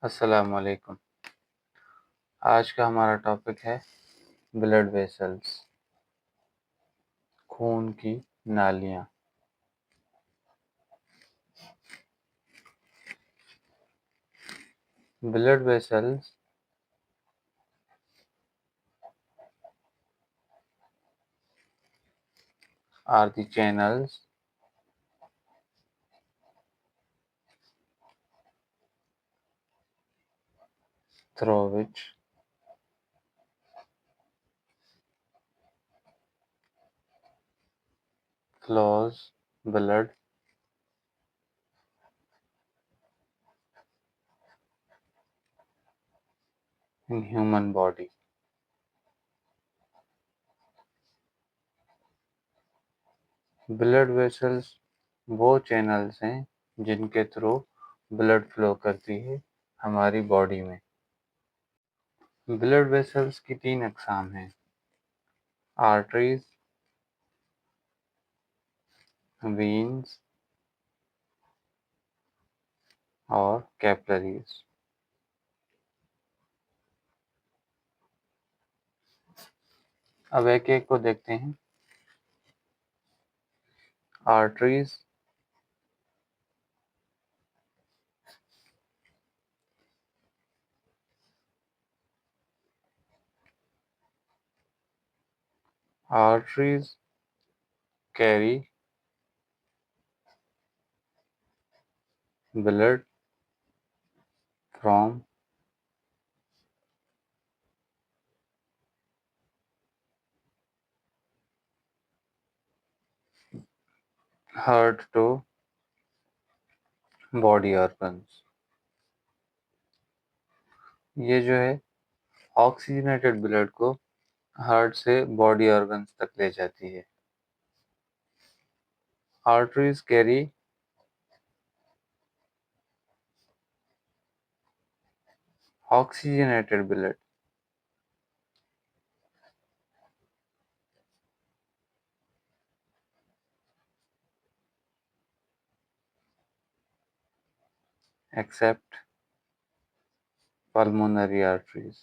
अस्सलाम वालेकुम। आज का हमारा टॉपिक है ब्लड वेसल्स, खून की नालियाँ। Blood vessels are the channels through which flows blood in human body। Blood vessels वो चैनल्स हैं जिनके थ्रू ब्लड फ्लो करती है हमारी बॉडी में। ब्लड वेसल्स की 3 अक़साम हैं: आर्टरीज, वेन्स और कैपिलरीज। अब एक-एक को देखते हैं। Arteries carry blood from heart to body organs. ये जो है ऑक्सीजनेटेड ब्लड को हार्ट से बॉडी ऑर्गन्स तक ले जाती है। Arteries carry oxygenated blood except pulmonary arteries।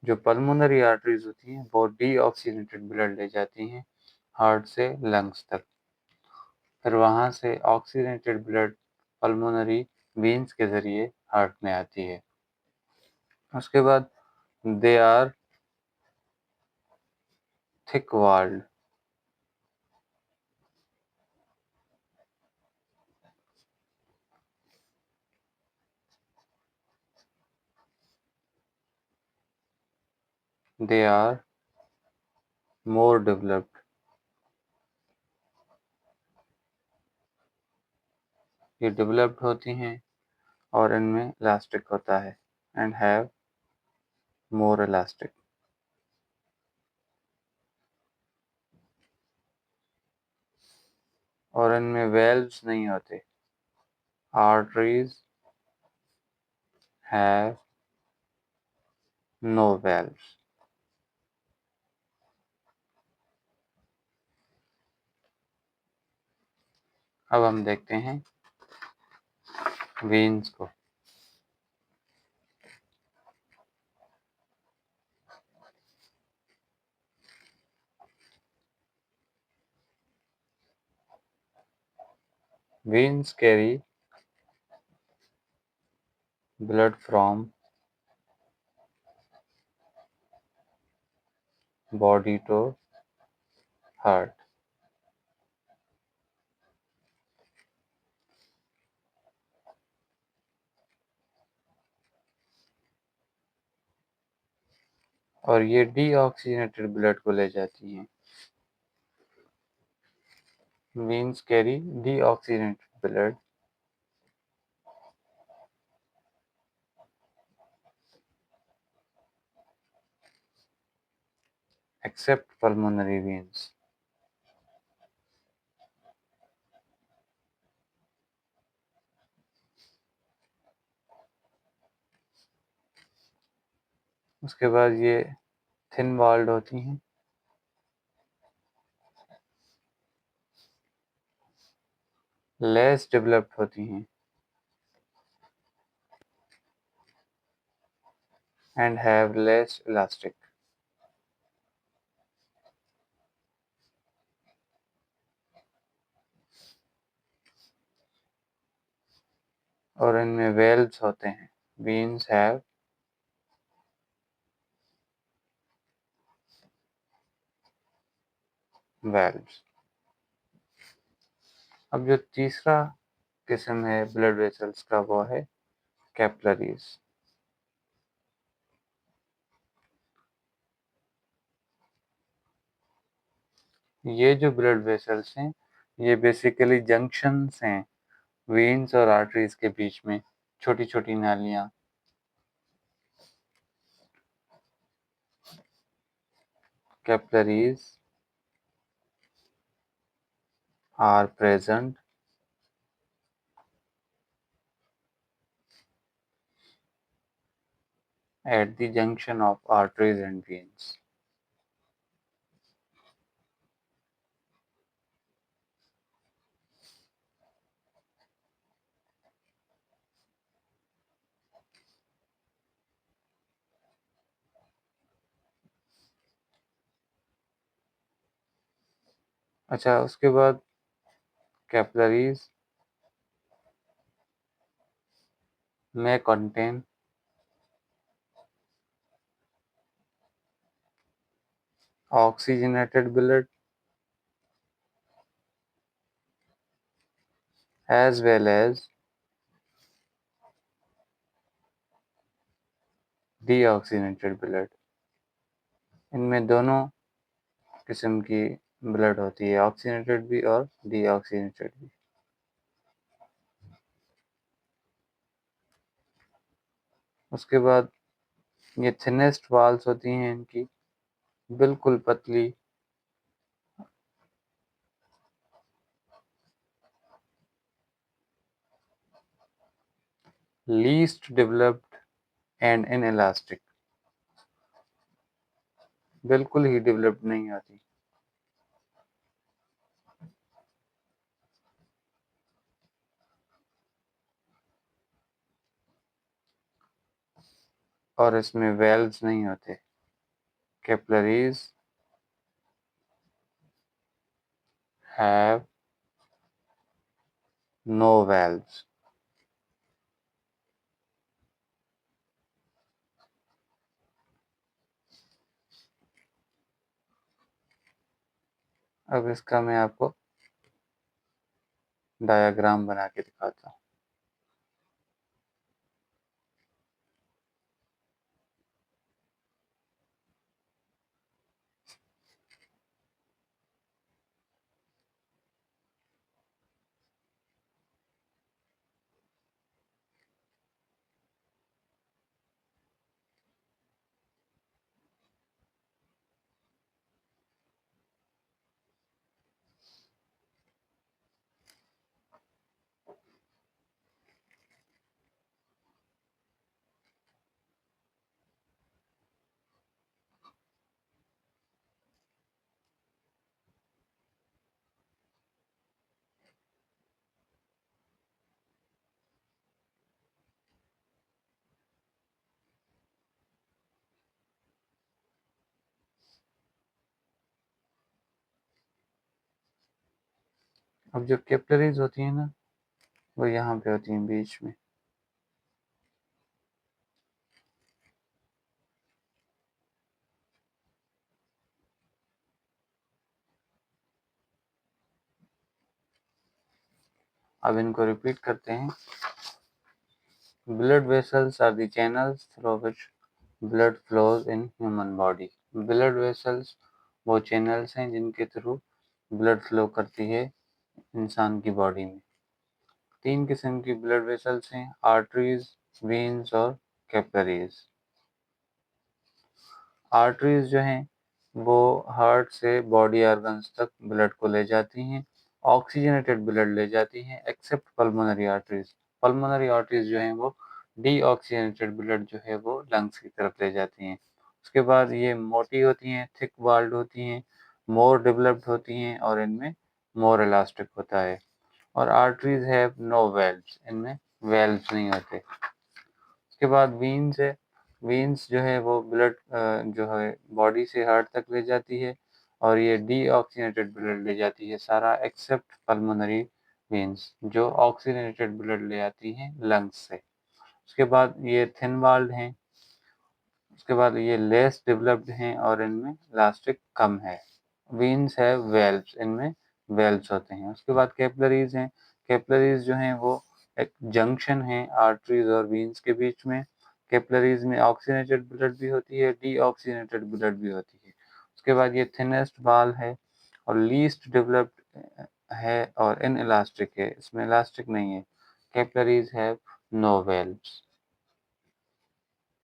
जो पल्मोनरी आर्टरीज होती हैं वो डीऑक्सीजनेटेड ब्लड ले जाती हैं हार्ट से लंग्स तक। फिर वहाँ से ऑक्सीजनेटेड ब्लड पल्मोनरी वेन्स के जरिए हार्ट में आती है। उसके बाद they are thick walled. They are more developed. ये डेवलप्ड होती हैं और इनमें इलास्टिक होता है एंड हैव मोर इलास्टिक। और इनमें वेल्व्स नहीं होते। Arteries have no valves. अब हम देखते हैं वेन्स को। Veins carry blood from body to heart। और ये डीऑक्सीजनेटेड ब्लड को ले जाती हैं। Veins carry deoxygenated blood except pulmonary veins। उसके बाद ये थिन वॉल्ड होती हैं लेस डेवलप्ड होती हैं एंड हैव लेस इलास्टिक। और इनमें वेल्व्स होते हैं। Veins have valves. अब जो तीसरा किस्म है ब्लड वेसल्स का वो है कैपिलरीज। ये जो ब्लड वेसल्स हैं ये बेसिकली जंक्शंस हैं वेन्स और आर्टरीज के बीच में, छोटी छोटी नालियां। Capillaries are present at the junction of arteries and veins. अच्छा, उसके बाद कैपिलरीज में contain oxygenated blood as well as deoxygenated blood। इनमें दोनों किस्म की ब्लड होती है, ऑक्सीजनेटेड भी और डीऑक्सीजनेटेड भी। उसके बाद ये थिनेस्ट वाल्स होती हैं इनकी, बिल्कुल पतली, लीस्ट डेवलप्ड एंड इनइलास्टिक, बिल्कुल ही डेवलप्ड नहीं होती। और इसमें वेल्व्स नहीं होते। Capillaries have no valves. अब इसका मैं आपको डायग्राम बना के दिखाता हूँ। अब जो कैपिलरीज होती है ना, वो यहाँ पे होती हैं बीच में। अब इनको रिपीट करते हैं। Blood vessels are the channels through which blood flows in human body. Blood vessels वो चैनल्स हैं जिनके थ्रू ब्लड फ्लो करती है इंसान की बॉडी में। तीन किस्म की ब्लड वेसल्स हैं, आर्टरीज, वेन्स और कैपिलरीज। आर्टरीज जो हैं वो हार्ट से बॉडी ऑर्गन्स तक ब्लड को ले जाती हैं, ऑक्सीजनेटेड ब्लड ले जाती हैं, accept pulmonary arteries. Pulmonary arteries जो हैं वो डीऑक्सीजनेटेड ब्लड जो है वो लंग्स की तरफ ले जाती हैं। उसके बाद ये मोटी होती हैं, थिक वॉल्ड होती हैं, मोर डेवलप्ड होती हैं और इनमें मोर इलास्टिक होता है। और आर्टरीज हैव नो वेल्व्स, इनमें वेल्व्स नहीं होते। उसके बाद वीन्स है, वीन्स जो है वो ब्लड जो है बॉडी से हार्ट तक ले जाती है और ये डीऑक्सीनेटेड ब्लड ले जाती है सारा एक्सेप्ट पल्मोनरी वीन्स जो ऑक्सीजनेटेड ब्लड ले आती हैं लंग्स से। उसके बाद ये थिन वॉल्ड हैं, उसके बाद ये लेस डेवलप्ड हैं और इनमें इलास्टिक कम है। वीन्स है वेल्व्स, इनमें वेल्व्स होते हैं। उसके बाद कैपिलरीज हैं, कैपिलरीज जो हैं वो एक जंक्शन है आर्टरीज और वीन्स के बीच में। कैपिलरीज में ऑक्सीजनेटेड ब्लड भी होती है, डीऑक्सीजनेटेड ब्लड भी होती है। उसके बाद ये थिनेस्ट वाल है और लीस्ट डेवलप्ड है और इन इलास्टिक है, इसमें इलास्टिक नहीं है। Capillaries have no valves.